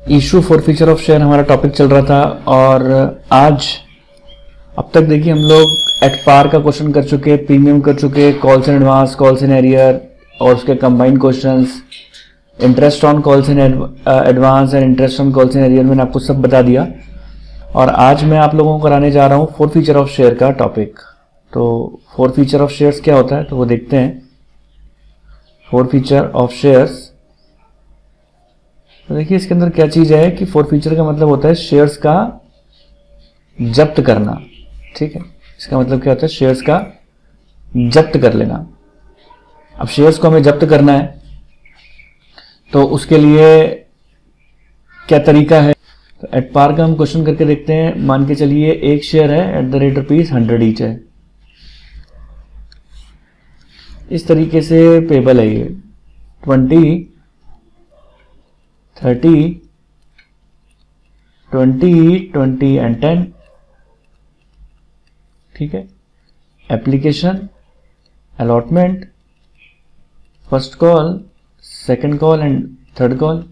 Issue for feature of share हमारा topic चल रहा था और आज अब तक देखिए हम लोग एट पार का क्वेश्चन कर चुके, प्रीमियम कर चुके, calls in advance, calls in arrear और उसके combined questions, interest on calls in advance and interest on calls in arrear मैंने आपको सब बता दिया। और आज मैं आप लोगों को कराने जा रहा हूँ फोर फीचर ऑफ शेयर का टॉपिक। तो फोर फीचर ऑफ शेयर्स क्या होता है तो वो देखते हैं। फोर फीचर ऑफ शेयर्स, तो देखिए इसके अंदर क्या चीज है कि फोर फीचर का मतलब होता है शेयर्स का जब्त करना। ठीक है, इसका मतलब क्या होता है, शेयर्स का जब्त कर लेना। अब शेयर्स को हमें जब्त करना है तो उसके लिए क्या तरीका है, तो एट पार का हम क्वेश्चन करके देखते हैं। मान के चलिए एक शेयर है एट द रेट ₹100 ईच है, इस तरीके से पेबल है ये 20, 30, 20, 20 एंड 10। ठीक है, application, allotment, first call, second call and third call.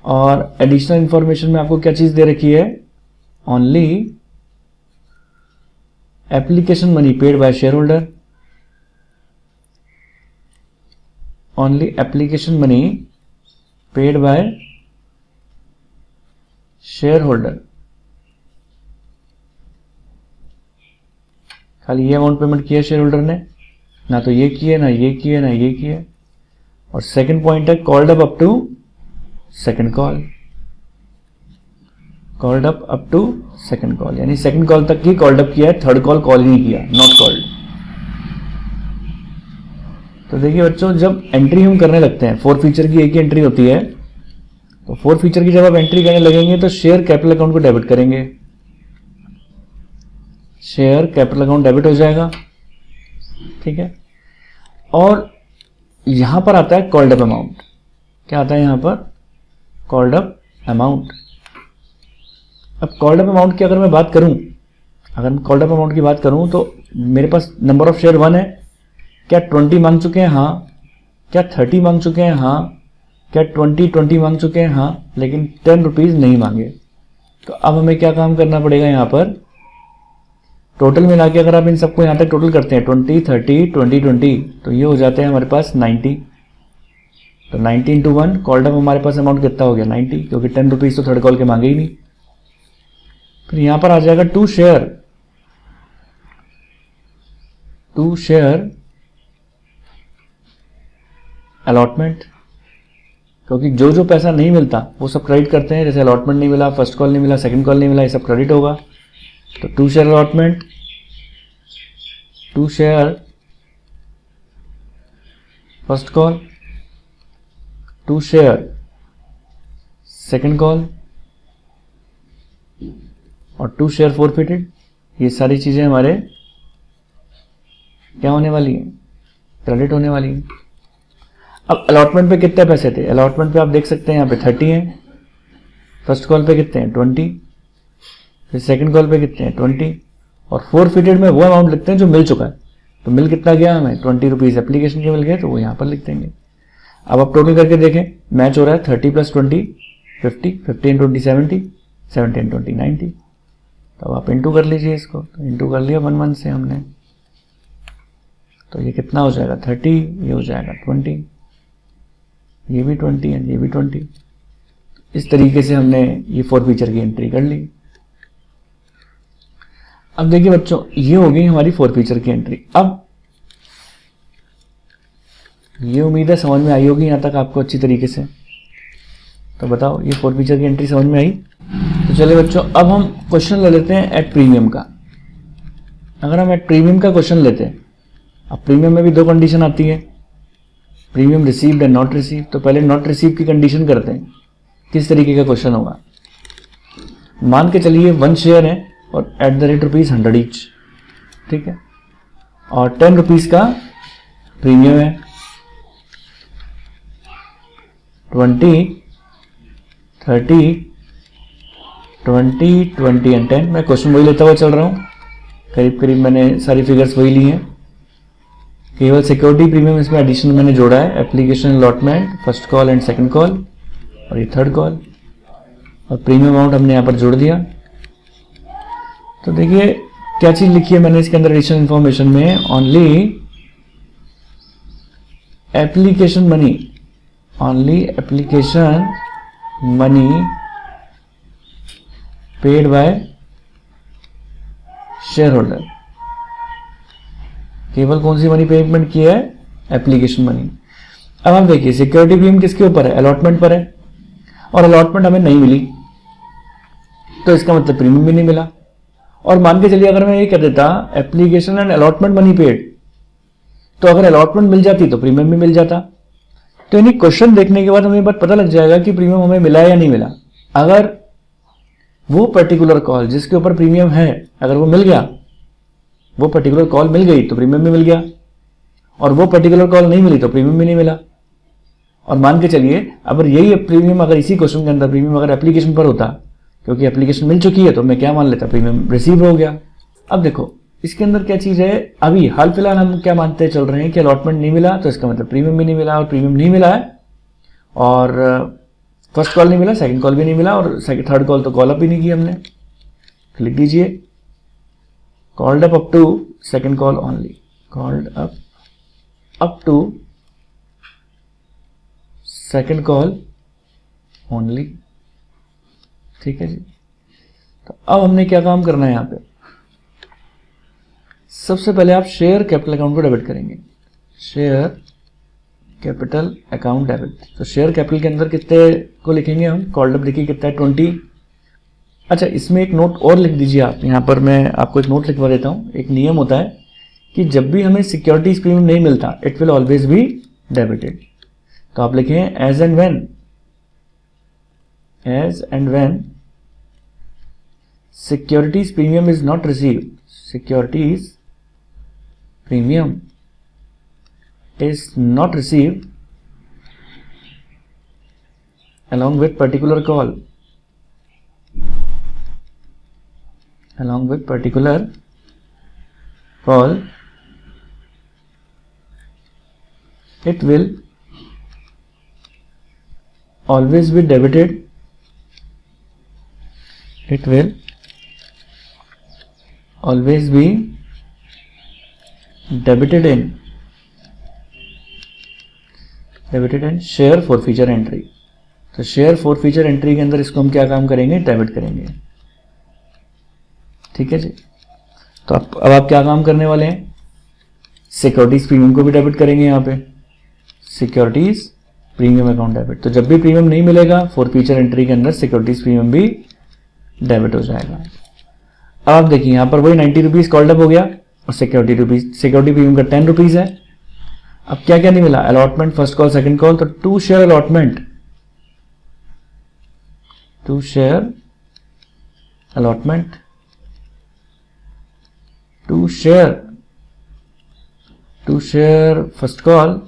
और एडिशनल इंफॉर्मेशन में आपको क्या चीज दे रखी है, only application money paid by share holder, only application money paid by share holder. खाली ये अमाउंट पेमेंट किया शेयर होल्डर ने, ना तो ये किए, ना ये किए, ना ये किए। और सेकंड पॉइंट है called up to second call, called up to second call, यानी सेकंड कॉल तक ही कॉल्ड अप किया है, थर्ड कॉल कॉल ही नहीं किया, नॉट कॉल्ड। तो देखिए बच्चों, जब एंट्री हम करने लगते हैं, फोर फीचर की एक ही एंट्री होती है, तो फोर फीचर की जब आप एंट्री करने लगेंगे तो शेयर कैपिटल अकाउंट को डेबिट करेंगे, शेयर कैपिटल अकाउंट डेबिट हो जाएगा। ठीक है, और यहां पर आता है कॉल्ड अप अमाउंट। क्या आता है यहां पर, कॉल्ड अप अमाउंट। अब कॉल्ड अप अमाउंट की अगर मैं बात करूं, अगर मैं कॉल्ड अप अमाउंट की बात करूं तो मेरे पास नंबर ऑफ शेयर 1 है। क्या 20 मांग चुके हैं, हाँ। क्या 30 मांग चुके हैं, हाँ। क्या 20 मांग चुके हैं, हाँ। लेकिन 10 रुपीज नहीं मांगे। तो अब हमें क्या काम करना पड़ेगा, यहां पर टोटल मिला के अगर आप इन सबको यहां तक टोटल करते हैं 20, 30, 20, 20, तो ये हो जाते हैं हमारे पास 90। तो 90 इंटू 1, कॉल्ड अप हमारे पास अमाउंट कितना हो गया, 90, क्योंकि 10 रुपीज तो थर्ड कॉल के मांगे ही नहीं। फिर यहां पर आ जाएगा टू शेयर अलॉटमेंट, क्योंकि जो जो पैसा नहीं मिलता वो सब क्रेडिट करते हैं। जैसे अलॉटमेंट नहीं मिला, फर्स्ट कॉल नहीं मिला, सेकंड कॉल नहीं मिला, ये सब क्रेडिट होगा। तो to share allotment, to share first call, to share second call और टू शेयर फोरफिटेड। ये सारी चीजें हमारे क्या होने वाली हैं, क्रेडिट होने वाली हैं। अब अलॉटमेंट पे कितने पैसे थे, अलॉटमेंट पे आप देख सकते हैं यहाँ पे 30 हैं, फर्स्ट कॉल पे कितने हैं 20, फिर सेकंड कॉल पे कितने हैं 20, और फोरफिटेड में वो अमाउंट लिखते हैं जो मिल चुका है। तो मिल कितना गया हमें, 20 रुपीज एप्लीकेशन के मिल गए, तो वो यहाँ पर लिख देंगे। अब आप टोटल करके देखें, मैच हो रहा है 30 + 20 50, 15 × 20 70, 17 × 20 90। तो अब आप इंटू कर लीजिए इसको, तो इंटू कर लिया 1 से हमने, तो ये कितना हो जाएगा 30, ये हो जाएगा 20, ये भी 20 है, ये भी 20। इस तरीके से हमने ये फोर फीचर की एंट्री कर ली। अब देखिए बच्चों, ये हो गई हमारी फोर फीचर की एंट्री। अब ये उम्मीद है समझ में आई होगी यहां तक आपको अच्छी तरीके से। तो बताओ, ये फोर फीचर की एंट्री समझ में आई। तो चलिए बच्चों, अब हम क्वेश्चन ले लेते हैं एट प्रीमियम का। अगर हम एट प्रीमियम का क्वेश्चन लेते हैं, अब प्रीमियम में भी दो कंडीशन आती है, premium received and not received. तो पहले नॉट रिसीव की कंडीशन करते हैं, किस तरीके का क्वेश्चन होगा। मान के चलिए 1 शेयर है और एट द रेट ₹100 ईच, ठीक है, और 10 रुपीज का प्रीमियम है, 20, 30, 20, 20 एंड 10। मैं क्वेश्चन वही लेता हुआ चल रहा हूँ, करीब करीब मैंने सारी फिगर्स वही ली हैं। केवल सिक्योरिटी प्रीमियम इसमें एडिशन मैंने जोड़ा है, application allotment, first call and second call. और ये थर्ड कॉल, और प्रीमियम अमाउंट हमने यहाँ पर जोड़ दिया। तो देखिए क्या चीज लिखी है मैंने इसके अंदर एडिशनल इंफॉर्मेशन में, only application money, only application money paid by share holder. केवल कौन सी मनी पेमेंट की है? Application money. अब आप देखिए सिक्योरिटी प्रीमियम किसके ऊपर है? अलॉटमेंट पर है, और अलॉटमेंट हमें नहीं मिली तो इसका मतलब प्रीमियम भी नहीं मिला। और मान के चलिए अगर मैं ये कह देता application and allotment money paid, तो अगर अलॉटमेंट मिल जाती तो प्रीमियम भी मिल जाता। तो यानी क्वेश्चन देखने के बाद हमें बात पता लग जाएगा कि प्रीमियम हमें मिला या नहीं मिला। अगर वो पर्टिकुलर कॉल जिसके ऊपर प्रीमियम है अगर वो मिल गया, वो पर्टिकुलर कॉल मिल गई तो प्रीमियम भी मिल गया, और वो पर्टिकुलर कॉल नहीं मिली तो प्रीमियम भी नहीं मिला। और मान के चलिए अगर यही प्रीमियम अगर इसी क्वेश्चन के अंदर प्रीमियम अगर एप्लीकेशन पर होता, क्योंकि एप्लीकेशन मिल चुकी है तो मैं क्या मान लेता? प्रीमियम रिसीव हो गया। अब देखो इसके अंदर क्या चीज है, अभी हाल फिलहाल हम क्या मानते चल रहे हैं कि अलॉटमेंट नहीं मिला तो इसका मतलब प्रीमियम भी नहीं मिला, और प्रीमियम नहीं मिला है, और फर्स्ट कॉल नहीं मिला, सेकंड कॉल भी नहीं मिला, और थर्ड कॉल तो कॉल अप भी नहीं की हमने। तो लिख दीजिए called up to second call only, called up to second call only. ठीक है जी। तो अब हमने क्या काम करना है यहाँ पे, सबसे पहले आप शेयर कैपिटल अकाउंट को डेबिट करेंगे, शेयर कैपिटल अकाउंट डेबिट। तो शेयर कैपिटल के अंदर कितने को लिखेंगे हम? कॉल्ड अप देखिए कितना है 20। अच्छा इसमें एक नोट और लिख दीजिए आप, यहाँ पर मैं आपको एक नोट लिखवा देता हूँ। एक नियम होता है कि जब भी हमें सिक्योरिटीज प्रीमियम नहीं मिलता it will always be debited. तो आप लिखें as and when securities premium is not received, securities premium is not received along with particular call, it will always be debited, it will always be debited in share forfeiture entry. तो share forfeiture entry के अंदर इसको हम क्या काम करेंगे? Debit करेंगे। ठीक है जी। तो अब आप क्या काम करने वाले हैं? सिक्योरिटीज प्रीमियम को भी डेबिट करेंगे यहाँ पे, सिक्योरिटीज प्रीमियम अकाउंट डेबिट। तो जब भी प्रीमियम नहीं मिलेगा फॉरफीचर एंट्री के अंदर सिक्योरिटीज प्रीमियम भी डेबिट हो जाएगा। अब आप देखिए यहाँ पर वही 90 रुपीज कॉल्ड अप हो गया, और सिक्योरिटी प्रीमियम का 10 रुपीज है। अब क्या क्या नहीं मिला? Allotment, first call, second call. तो to share allotment, to share first call,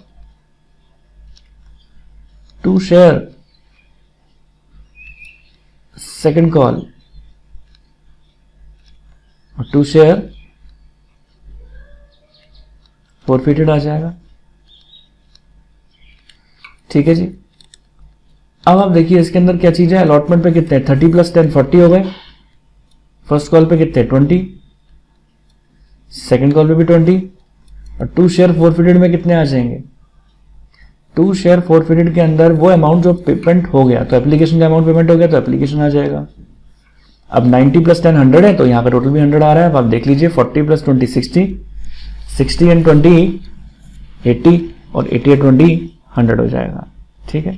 to share second call, और टू शेयर फॉरफिटेड आ जाएगा। ठीक है जी। अब आप देखिए इसके अंदर क्या चीज है, अलॉटमेंट पे कितने 30 + 10 40 हो गए, फर्स्ट कॉल पे कितने 20, सेकंड कॉल पे भी 20, और टू शेयर फॉरफिटेड में कितने आ जाएंगे? टू शेयर फॉरफिटेड के अंदर वो अमाउंट जो पेमेंट हो गया, तो एप्लीकेशन का अमाउंट पेमेंट हो गया तो एप्लीकेशन आ जाएगा। अब 90 + 10 100 है, तो यहाँ का टोटल भी 100 आ रहा है। अब आप देख लीजिए 40 + 20 60 एंड 20 80, और 80 और 20 100 हो जाएगा। ठीक है,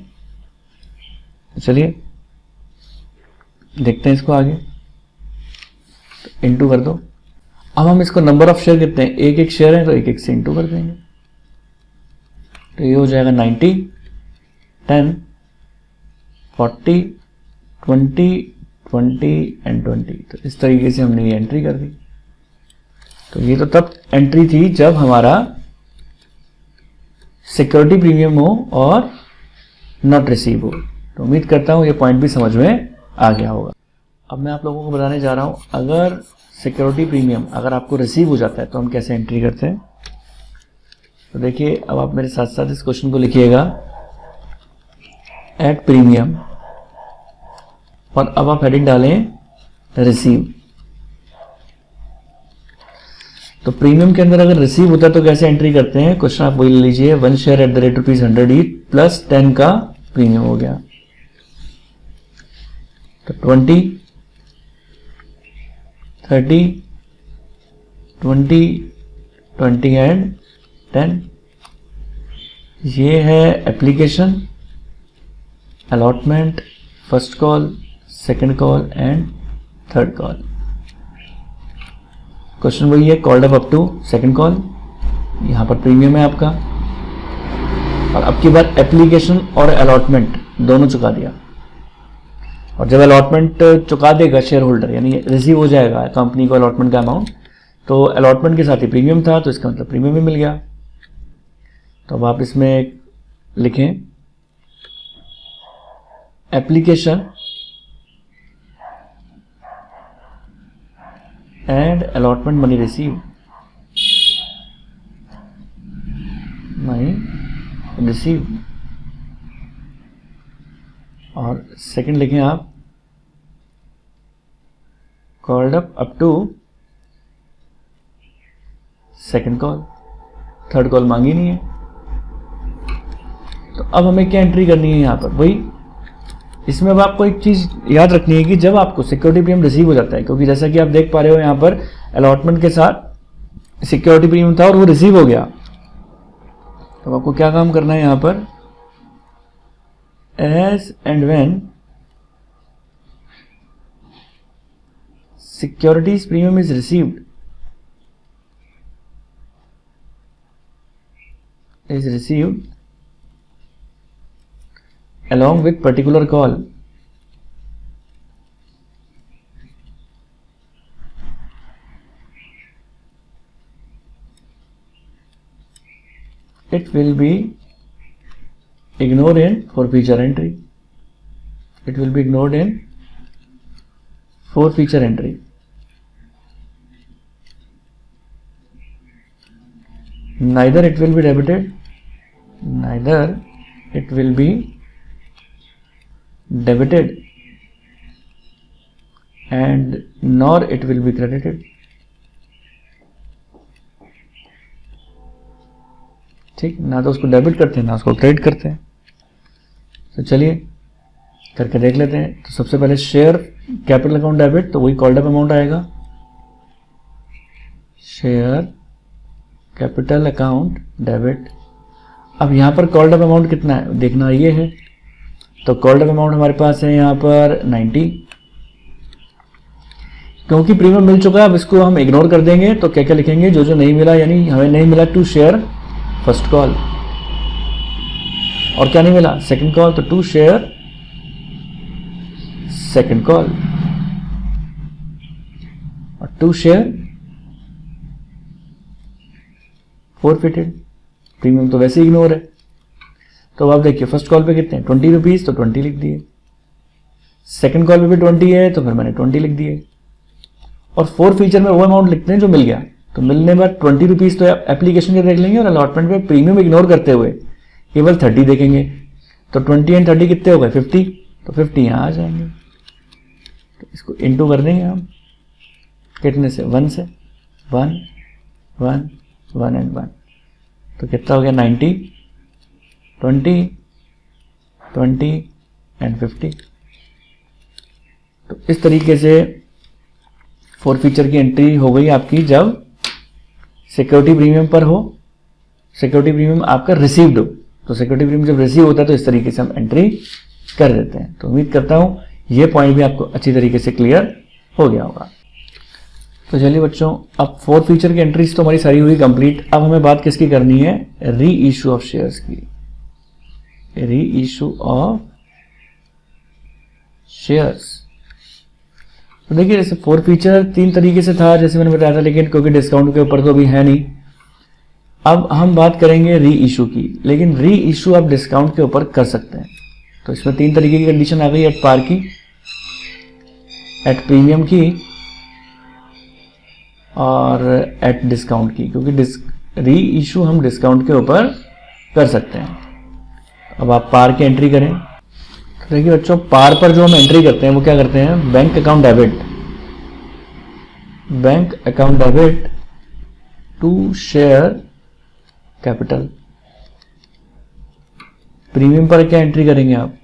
तो चलिए देखते हैं इसको आगे। तो इंटू कर दो। अब हम इसको नंबर ऑफ शेयर कितने हैं, एक एक शेयर है तो एक एक से इंटू कर देंगे। तो ये हो जाएगा 90 10 40 20 20 एंड 20। तो इस तरीके से हमने ये एंट्री कर दी। तो ये तो तब एंट्री थी जब हमारा सिक्योरिटी प्रीमियम हो और नॉट रिसीव हो। तो उम्मीद करता हूं ये पॉइंट भी समझ में आ गया होगा। अब मैं आप लोगों को बताने जा रहा हूं, अगर सिक्योरिटी प्रीमियम अगर आपको रिसीव हो जाता है तो हम कैसे एंट्री करते हैं। तो देखिए, अब आप मेरे साथ साथ इस क्वेश्चन को लिखिएगा। एट प्रीमियम और अब आप हेडिंग डालें रिसीव। तो प्रीमियम के अंदर अगर रिसीव होता है तो कैसे एंट्री करते हैं, क्वेश्चन आप वही ले लीजिए, 1 share at the rate ₹100 each plus 10 का प्रीमियम हो गया, तो 20, 30, 20, 20 एंड 10। ये है application, allotment, first call, second call and third call. Question वही है, called up to second call, यहां पर प्रीमियम है आपका, और अब की बार एप्लीकेशन और अलॉटमेंट दोनों चुका दिया। और जब अलॉटमेंट चुका देगा शेयर होल्डर, यानी रिसीव हो जाएगा कंपनी को अलॉटमेंट का अमाउंट, तो अलॉटमेंट के साथ ही प्रीमियम था, तो इसका मतलब प्रीमियम भी मिल गया। तो अब आप इसमें लिखें application and allotment money receive, money receive, और सेकंड लिखें आप called up to second call, third call मांगी नहीं है। तो अब हमें क्या एंट्री करनी है यहां पर, वही इसमें अब आपको एक चीज याद रखनी है कि जब आपको सिक्योरिटी प्रीमियम रिसीव हो जाता है, क्योंकि जैसा कि आप देख पा रहे हो यहां पर अलॉटमेंट के साथ सिक्योरिटी प्रीमियम था और वो रिसीव हो गया, तो आपको क्या काम करना है यहां पर, as and when securities premium is received, along with particular call, it will be ignored in forfeiture entry. It will be ignored in forfeiture entry. Neither it will be debited, neither it will be debited and nor it will be credited. ठीक, ना तो उसको debit करते हैं ना उसको credit करते हैं। तो चलिए करके देख लेते हैं। तो सबसे पहले शेयर कैपिटल अकाउंट डेबिट, तो वही कॉल्ड अप अमाउंट आएगा, शेयर कैपिटल अकाउंट डेबिट। अब यहां पर कॉल्ड अप अमाउंट कितना है देखना, ये है, तो कॉल्ड अप अमाउंट हमारे पास है यहाँ पर 90, क्योंकि प्रीमियम मिल चुका है अब इसको हम इग्नोर कर देंगे। तो क्या क्या लिखेंगे, जो जो नहीं मिला, यानी हमें नहीं मिला टू शेयर फर्स्ट कॉल, और क्या नहीं मिला सेकंड कॉल, तो टू शेयर सेकंड कॉल, और टू शेयर फोरफिटेड। प्रीमियम तो वैसे इग्नोर है। तो आप देखिए फर्स्ट कॉल पे कितने, 20 रुपीज, तो 20 लिख दिए, सेकंड कॉल पे भी 20 है तो फिर मैंने 20 लिख दिए, और फोर फीचर में वो अमाउंट लिखते हैं जो मिल गया। तो मिलने बाद 20 रुपीज तो एप्लीकेशन के देख लेंगे, और अलॉटमेंट पे प्रीमियम इग्नोर करते हुए केवल 30 देखेंगे। तो 20 एंड 30 कितने हो गए, 50, तो 50 यहां आ जाएंगे। तो इसको इंटू कर देंगे हम कितने से, 1 से, 1 1 1 एंड 1, तो कितना हो गया 90, 20 20 एंड 50। तो इस तरीके से फोर फीचर की एंट्री हो गई आपकी जब सिक्योरिटी प्रीमियम पर हो, सिक्योरिटी प्रीमियम आपका रिसीव्ड हो। तो सिक्योरिटी प्रीमियम जब रिसीव होता है तो इस तरीके से हम एंट्री कर देते हैं। तो उम्मीद करता हूं ये पॉइंट भी आपको अच्छी तरीके से क्लियर हो गया होगा। तो चलिए बच्चों, अब फोर फीचर की एंट्रीज तो हमारी सारी हुई कंप्लीट। अब हमें बात किसकी करनी है, री इशू ऑफ शेयर्स की, री इशू ऑफ शेयर्स। तो देखिए जैसे फोर फीचर 3 तरीके से था जैसे मैंने बताया था, लेकिन क्योंकि डिस्काउंट के ऊपर तो अभी है नहीं, अब हम बात करेंगे री इशू की। लेकिन री इशू आप डिस्काउंट के ऊपर कर सकते हैं। तो इसमें 3 तरीके की कंडीशन आ गई, एट पार की, एट प्रीमियम की, और एट डिस्काउंट की, क्योंकि री इशू हम डिस्काउंट के ऊपर कर सकते हैं। अब आप पार की एंट्री करें, देखिए बच्चों, पार पर जो हम एंट्री करते हैं वो क्या करते हैं, bank account debit, bank account debit to share capital. Premium पर क्या एंट्री करेंगे आप,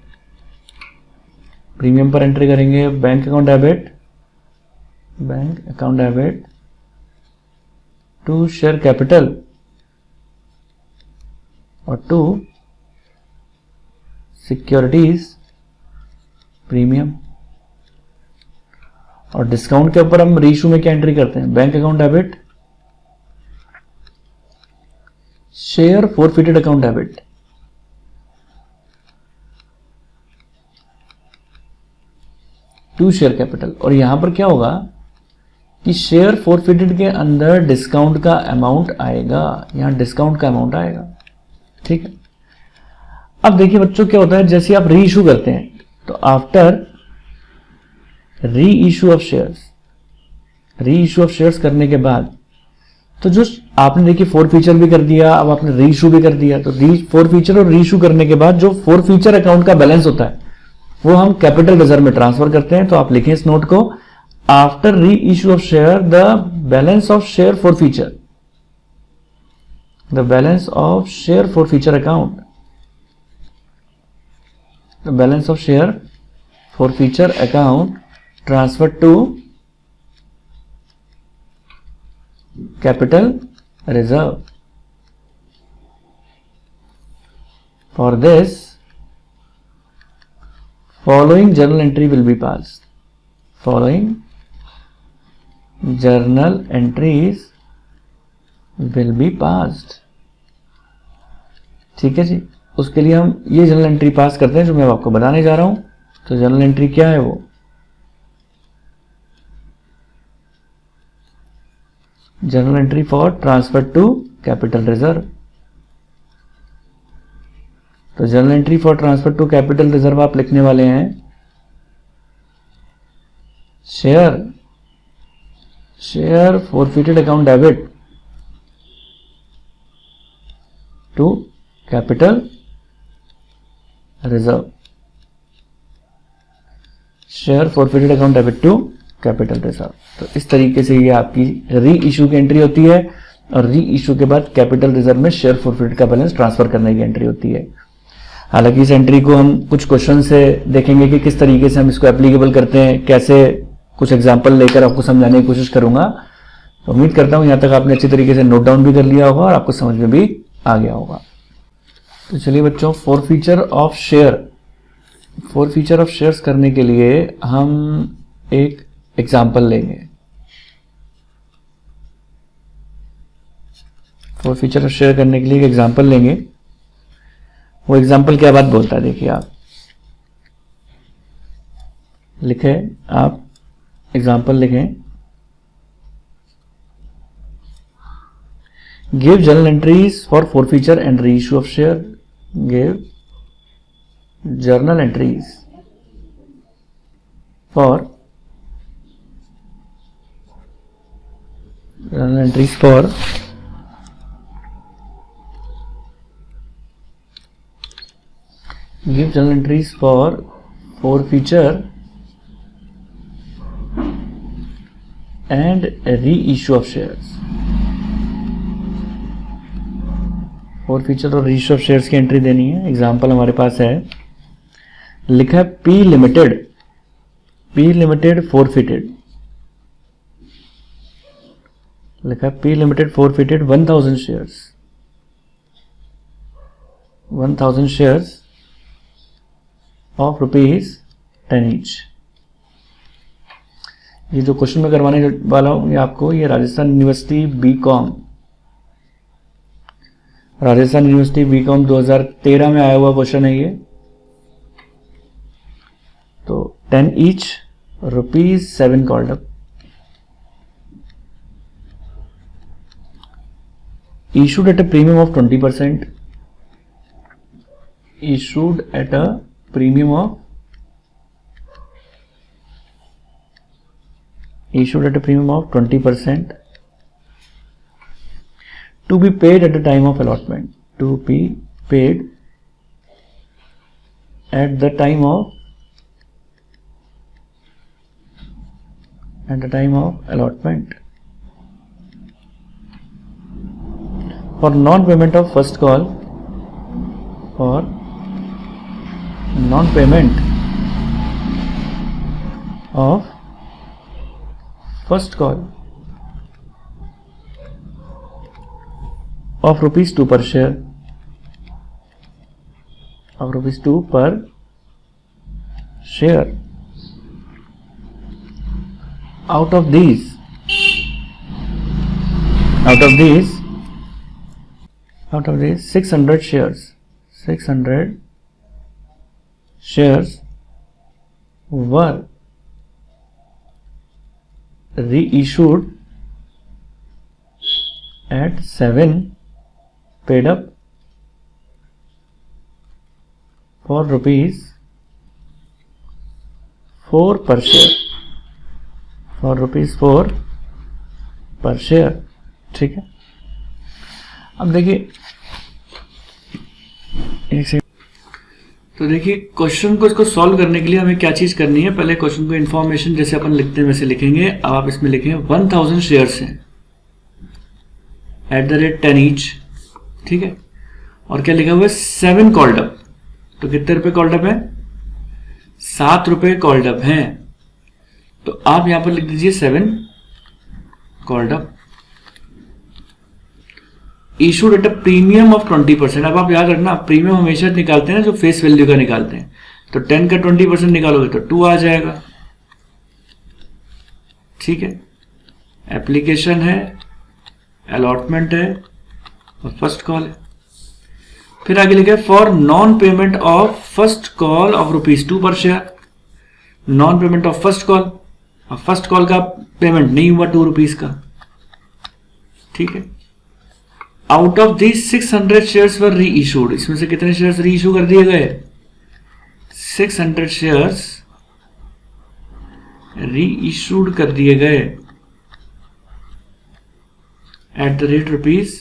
प्रीमियम पर एंट्री करेंगे bank account debit, bank account debit to share capital और टू सिक्योरिटीज प्रीमियम। और डिस्काउंट के ऊपर हम रीइशू में क्या एंट्री करते हैं, bank account debit share forfeited account debit. To share capital. और यहां पर क्या होगा कि शेयर फोरफिटेड के अंदर डिस्काउंट का अमाउंट आएगा, यहां डिस्काउंट का अमाउंट आएगा, ठीक है। अब देखिए बच्चों क्या होता है, जैसे आप री इशू करते हैं तो after reissue of shares, री इशू ऑफ शेयर्स करने के बाद तो जो आपने देखिए फोर फीचर भी कर दिया, अब आपने री इशू भी कर दिया, तो फोर फीचर और री इशू करने के बाद जो फोर फीचर अकाउंट का बैलेंस होता है वो हम कैपिटल रिजर्व में ट्रांसफर करते हैं। तो आप लिखें इस नोट को, after reissue of share the balance of share forfeiture, the balance of share forfeiture account, the balance of share forfeiture account transfer to capital reserve. For this following journal entry will be passed, following journal entries will be passed, ठीक है जी। उसके लिए हम ये journal entry पास करते हैं जो मैं आपको बताने जा रहा हूं। तो जर्नल एंट्री क्या है, वो journal entry for transfer to capital reserve. तो journal entry for transfer to capital reserve आप लिखने वाले हैं share forfeited account debit to capital reserve, share forfeited account debit to capital reserve. तो इस तरीके से ये आपकी री इशू की एंट्री होती है और री इशू के बाद कैपिटल रिजर्व में शेयर फोरफिटेड का बैलेंस ट्रांसफर करने की एंट्री होती है। हालांकि इस एंट्री को हम कुछ क्वेश्चन से देखेंगे कि किस तरीके से हम इसको एप्लीकेबल करते हैं, कैसे कुछ एग्जांपल लेकर आपको समझाने की कोशिश करूंगा। तो उम्मीद करता हूं यहां तक आपने अच्छी तरीके से नोट डाउन भी कर लिया होगा और आपको समझ में भी आ गया होगा। तो चलिए बच्चों, फोर फीचर ऑफ शेयर्स करने के लिए हम एक एग्जाम्पल लेंगे। फोर फीचर ऑफ शेयर करने के लिए एक एग्जाम्पल लेंगे। वो एग्जाम्पल क्या बात बोलता है, देखिए आप लिखे, आप एग्जाम्पल लिखें, give journal entries for forfeiture and reissue of share, give journal entries for give journal entries for forfeiture and reissue of shares। Forfeiture और रीइशू ऑफ शेयर्स की एंट्री देनी है। एग्जांपल हमारे पास है, लिखा है P limited forfeited, लिखा है P limited forfeited 1000 shares of ₹10 each. ये जो क्वेश्चन मैं करवाने वाला हूं ये आपको, ये राजस्थान यूनिवर्सिटी बीकॉम 2013 में आया हुआ क्वेश्चन है ये। तो 10 each ₹7 called up, issued at a premium of 20%, issued at a premium of 20%, to be paid at the time of allotment, to be paid at the time of allotment. For non-payment of first call, for non-payment of first call of rupees 2 per share, of rupees 2 per share. Out of these 600 shares were reissued at 7 paid up for rupees 4 per share, for rupees 4 per share. ठीक है, अब देखिए एक second. तो देखिए question को इसको solve करने के लिए हमें क्या चीज करनी है, पहले क्वेश्चन को इन्फॉर्मेशन जैसे अपन लिखते हैं वैसे लिखेंगे। अब आप इसमें लिखेंगे 1000 शेयर्स हैं एट द रेट 10 ईच, ठीक है, और क्या लिखा हुआ है 7 कॉल्ड अप, तो कितने रुपए कॉल्ड अप है, 7 रुपए कॉल्ड अप हैं, तो आप यहां पर लिख दीजिए 7 called up issued at a premium of 20%। अब आप याद रखना प्रीमियम हमेशा निकालते हैं ना जो फेस वैल्यू का निकालते हैं, तो 10 का 20% निकालोगे तो 2 आ जाएगा, ठीक है। एप्लीकेशन है, अलॉटमेंट है और फर्स्ट कॉल है। फिर आगे लिखा है for non payment of first call of rupees 2 पर share, non payment of first call, अब फर्स्ट कॉल का पेमेंट नहीं हुआ 2 रुपीज का, ठीक है। आउट ऑफ दिस 600 शेयर्स वर री इशूड, इसमें से कितने शेयर्स री इशू कर दिए गए, 600 शेयर्स री इशूड कर दिए गए at the rate rupees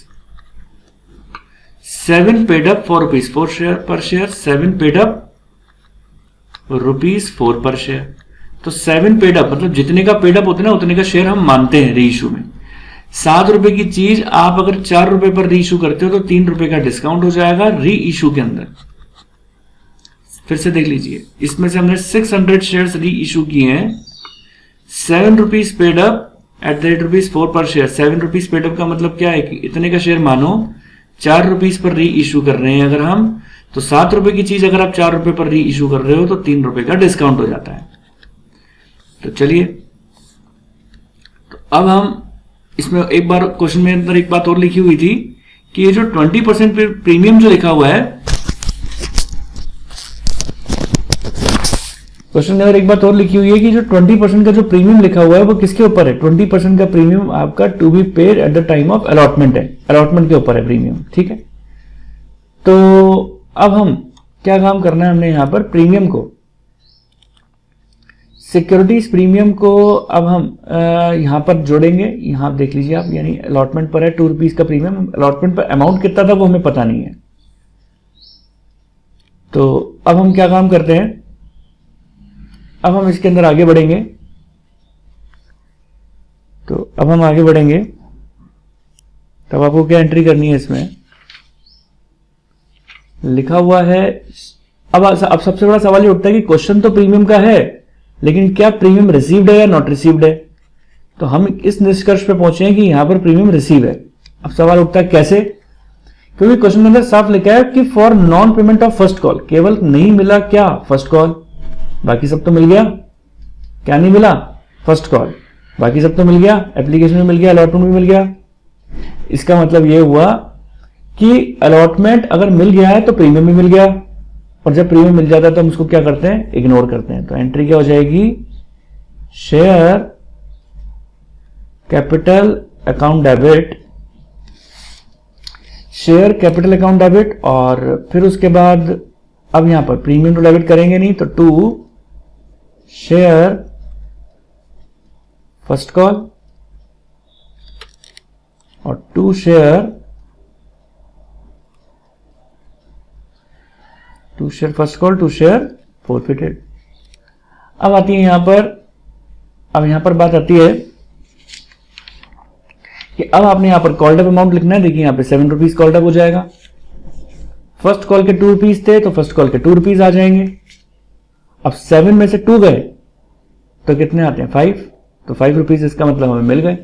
7 paid up for rupees 4 share पर शेयर, 7 पेड अप रुपीज 4 पर शेयर। तो 7 पेड अप मतलब जितने का पेड अप होता है ना उतने का शेयर हम मानते हैं री इशू में। 7 रुपए की चीज आप अगर 4 रुपए पर री इशू करते हो तो 3 रुपए का डिस्काउंट हो जाएगा री इशू के अंदर। फिर से देख लीजिए, इसमें से हमने 600 शेयर्स री इशू किए हैं, 7 rupees paid up at the rate rupees 4 पर शेयर। 7 रुपीज पेड अप का मतलब क्या है कि इतने का शेयर मानो 4 रुपीज पर री इशू कर रहे हैं अगर हम, तो 7 रुपए की चीज अगर आप 4 रुपए पर री इशू कर रहे हो तो 3 रुपए का डिस्काउंट हो जाता है। तो चलिए, तो अब हम इसमें एक बार क्वेश्चन में अंदर एक बात और लिखी हुई थी कि ये जो 20% प्रीमियम जो लिखा हुआ है, क्वेश्चन में अंदर एक बात और लिखी हुई है कि जो 20% का जो प्रीमियम लिखा हुआ है वो किसके ऊपर है, 20% का प्रीमियम आपका to be paid at the time of allotment है, अलॉटमेंट के ऊपर है प्रीमियम, ठीक है। तो अब हम क्या काम करना है, हमने यहां पर प्रीमियम को, सिक्योरिटीज प्रीमियम को अब हम यहां पर जोड़ेंगे। यहां देख लीजिए आप, यानी अलॉटमेंट पर है 2 रुपीज का प्रीमियम, अलॉटमेंट पर अमाउंट कितना था वो हमें पता नहीं है। तो अब हम क्या काम करते हैं, अब हम इसके अंदर आगे बढ़ेंगे। तो अब हम आगे बढ़ेंगे, तब आपको क्या एंट्री करनी है, इसमें लिखा हुआ है। अब सबसे बड़ा सवाल ये उठता है कि क्वेश्चन तो प्रीमियम का है, लेकिन क्या प्रीमियम रिसीव्ड है या नॉट रिसीव्ड है। तो हम इस निष्कर्ष पे पहुंचे हैं कि यहां पर प्रीमियम रिसीव है। अब सवाल उठता है कैसे, क्योंकि क्वेश्चन के अंदर साफ लिखा है कि for non payment of first call, केवल नहीं मिला क्या, फर्स्ट कॉल, बाकी सब तो मिल गया। क्या नहीं मिला, फर्स्ट कॉल, बाकी सब तो मिल गया, एप्लीकेशन भी मिल गया, अलॉटमेंट भी मिल गया। इसका मतलब यह हुआ कि अलॉटमेंट अगर मिल गया है तो प्रीमियम भी मिल गया, और जब प्रीमियम मिल जाता है तो हम उसको क्या करते हैं, इग्नोर करते हैं। तो एंट्री क्या हो जाएगी, share capital account debit, share capital account debit, और फिर उसके बाद अब यहां पर प्रीमियम तो डेबिट करेंगे नहीं, तो 2 शेयर फर्स्ट कॉल और 2 share to share first call, to share forfeited. अब आती है यहां पर बात आती है कि अब आपने यहां पर कॉल्ड अप अमाउंट लिखना है। देखिए यहां पे 7 रुपीज कॉल्ड अप हो जाएगा। फर्स्ट कॉल के 2 रुपीज थे तो फर्स्ट कॉल के 2 रुपीज आ जाएंगे। अब 7 में से 2 गए तो कितने आते हैं 5, तो 5 रुपीज इसका मतलब हमें मिल गए।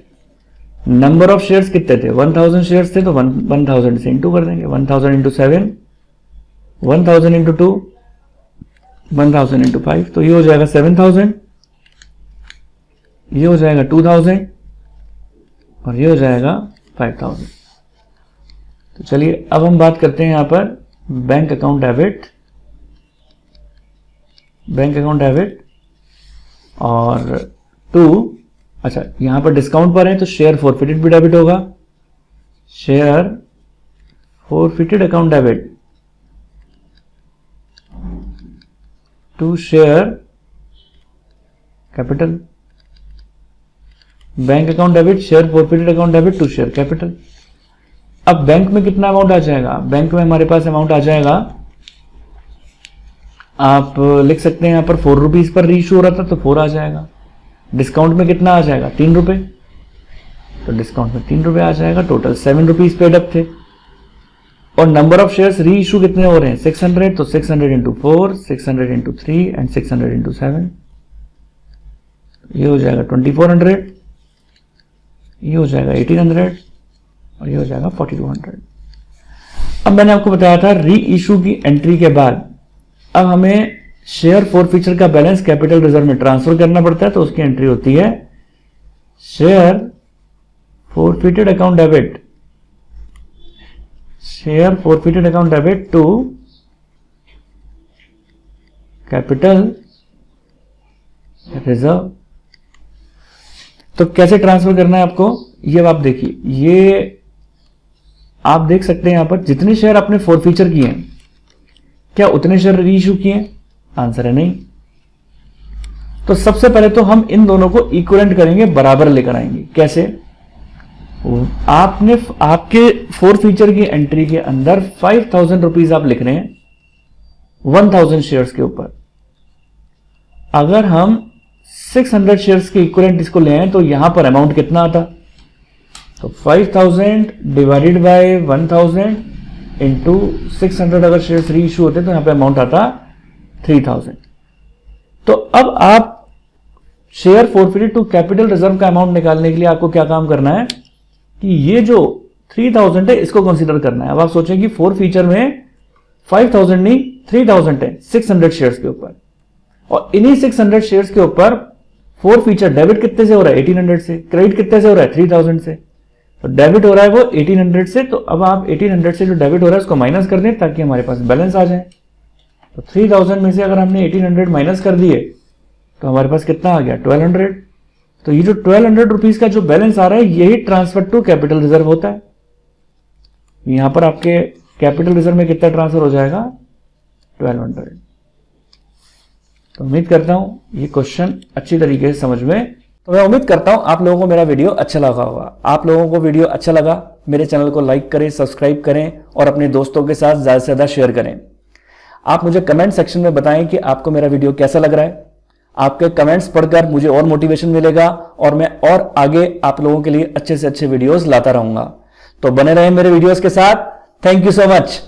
नंबर ऑफ शेयर्स कितने थे 1000 शेयर्स थे तो 1000 से इंटू कर देंगे। 1000 इंटू 7, 1000 इंटू 2, 1000 इंटू 5, तो ये हो जाएगा 7000, ये हो जाएगा 2000 और ये हो जाएगा 5000। तो चलिए अब हम बात करते हैं यहां पर बैंक अकाउंट डेबिट, और अच्छा यहां पर डिस्काउंट पर है तो शेयर फॉरफिटेड भी डेबिट होगा। Share forfeited account debit to share capital. Bank account debit, share forfeited account debit to share capital. अब बैंक में कितना अमाउंट आ जाएगा, बैंक में हमारे पास अमाउंट आ जाएगा, आप लिख सकते हैं यहां पर 4 रुपीज पर रीइश्यू हो रहा था तो 4 आ जाएगा। डिस्काउंट में कितना आ जाएगा 3 रुपए, तो डिस्काउंट में 3 रुपए आ जाएगा। टोटल 7 रुपीज पेड अप थे। और नंबर ऑफ शेयर्स रीइश्यू कितने हो रहे हैं 600, तो 600 इंटू 4, 600 इंटू 3 एंड 600 इंटू 7, ये हो जाएगा 2400, ये हो जाएगा 1800 और ये हो जाएगा 4200। अब मैंने आपको बताया था री इशू की एंट्री के बाद अब हमें शेयर फॉरफीचर का बैलेंस कैपिटल रिजर्व में ट्रांसफर करना पड़ता है, तो उसकी एंट्री होती है share forfeited account debit, share forfeited account debit to capital reserve. तो कैसे ट्रांसफर करना है आपको, ये आप देखिए, ये आप देख सकते हैं यहां पर जितने शेयर आपने फॉरफीचर किए हैं क्या उतने शेयर री इशू किए हैं, आंसर है नहीं। तो सबसे पहले तो हम इन दोनों को इक्विवेलेंट करेंगे, बराबर लेकर आएंगे। कैसे, आपने आपके फॉरफीचर की एंट्री के अंदर 5000 रुपीज आप लिख रहे हैं 1000 शेयर्स के ऊपर। अगर हम 600 शेयर्स के इक्विवेलेंट इसको ले आए तो यहां पर अमाउंट कितना आता, तो 5000 डिवाइडेड बाय 1000 इंटू 600, अगर शेयर्स री इशू होते तो यहां पे अमाउंट आता 3000। तो अब आप share forfeited to capital reserve का अमाउंट निकालने के लिए आपको क्या काम करना है कि ये जो 3000 है इसको कंसीडर करना है। अब आप सोचें कि फॉरफीचर में 5000 नहीं 3000 है 600 शेयर्स के ऊपर, और इन्हीं 600 शेयर्स के ऊपर फॉरफीचर डेबिट कितने से हो रहा है 1800 से, क्रेडिट कितने से हो रहा है 3000 से। तो डेबिट हो रहा है वो 1800 से, तो अब आप 1800 से जो डेबिट हो रहा है उसको माइनस कर दें ताकि हमारे पास बैलेंस आ जाए। तो 3000 में से अगर हमने 1800 माइनस कर दिए तो हमारे पास कितना आ गया 1200। तो ये जो 1200 रुपीज का जो बैलेंस आ रहा है यही ट्रांसफर टू कैपिटल रिजर्व होता है। यहां पर आपके कैपिटल रिजर्व में कितना ट्रांसफर हो जाएगा 1200। तो उम्मीद करता हूं ये क्वेश्चन अच्छी तरीके से समझ में, तो मैं उम्मीद करता हूं आप लोगों को मेरा वीडियो अच्छा लगा होगा। आप लोगों को वीडियो अच्छा लगा मेरे चैनल को लाइक करें, सब्सक्राइब करें और अपने दोस्तों के साथ ज्यादा से ज्यादा शेयर करें। आप मुझे कमेंट सेक्शन में बताएं कि आपको मेरा वीडियो कैसा लग रहा है। आपके कमेंट्स पढ़कर मुझे और मोटिवेशन मिलेगा और मैं और आगे आप लोगों के लिए अच्छे से अच्छे वीडियोस लाता रहूंगा। तो बने रहें मेरे वीडियोस के साथ। Thank you so much.